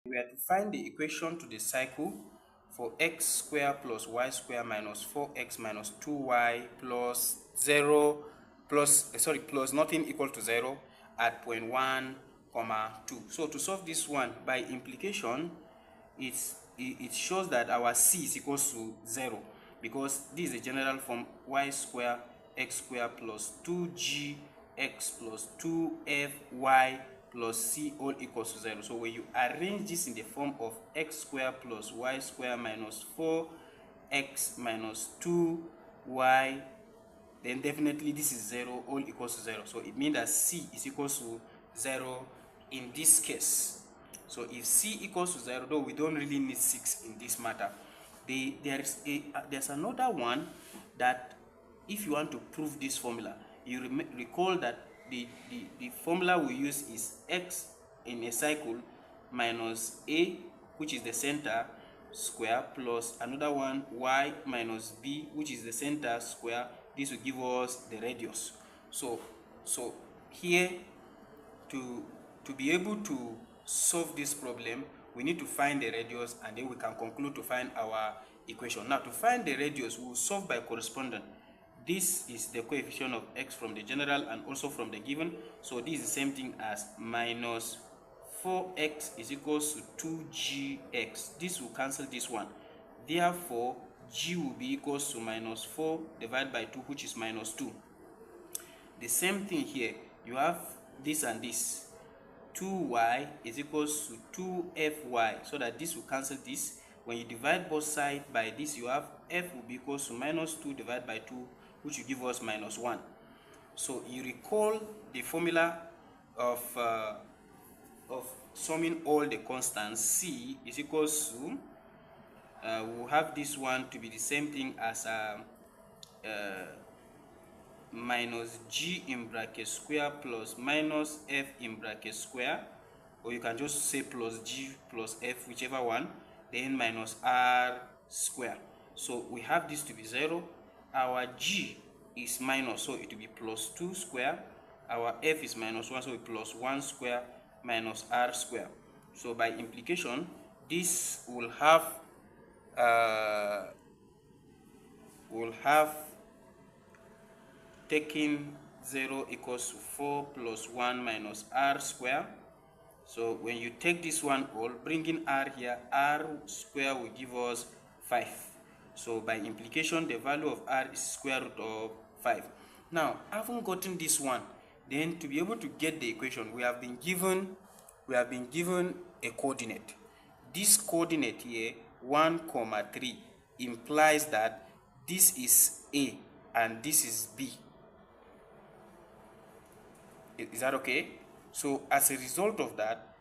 We are to find the equation to the cycle for x square plus y square minus 4x minus 2y plus 0 plus nothing equal to 0 at point 1 comma 2. So to solve this one, by implication, it shows that our c is equals to 0, because this is the general form y square x square plus 2gx plus 2fy plus c all equals to 0. So when you arrange this in the form of x square plus y square minus 4x minus 2y, then definitely this is 0 all equals to 0. So it means that c is equals to 0 in this case. So if c equals to 0, though we don't really need 6 in this matter, there's another one that if you want to prove this formula, you recall that the formula we use is x in a cycle minus a, which is the center, square, plus another one y minus b, which is the center, square. This will give us the radius. So here, to be able to solve this problem, we need to find the radius, and then we can conclude to find our equation. Now, to find the radius, we will solve by correspondence. This is the coefficient of x from the general and also from the given. So this is the same thing as minus 4x is equals to 2gx. This will cancel this one. Therefore, g will be equals to minus 4 divided by 2, which is minus 2. The same thing here. You have this and this. 2y is equals to 2fy, so that this will cancel this. When you divide both sides by this, you have f will be equals to minus 2 divided by 2, which will give us minus 1. So you recall the formula of summing all the constants. C is equals to, we'll have this one to be the same thing as minus g in bracket square plus minus f in bracket square, or you can just say plus g plus f, whichever one, then minus r square. So we have this to be 0. Our g is minus, so it will be plus 2 square. Our f is minus 1, so it plus 1 square minus r square. So by implication, this will have taking 0 equals to 4 plus 1 minus r square. So when you take this one all, bringing r here, r square will give us 5. So by implication, the value of r is square root of 5. Now, having gotten this one, then to be able to get the equation, we have been given a coordinate. This coordinate here, 1, 3, implies that this is A and this is B. Is that okay? So as a result of that,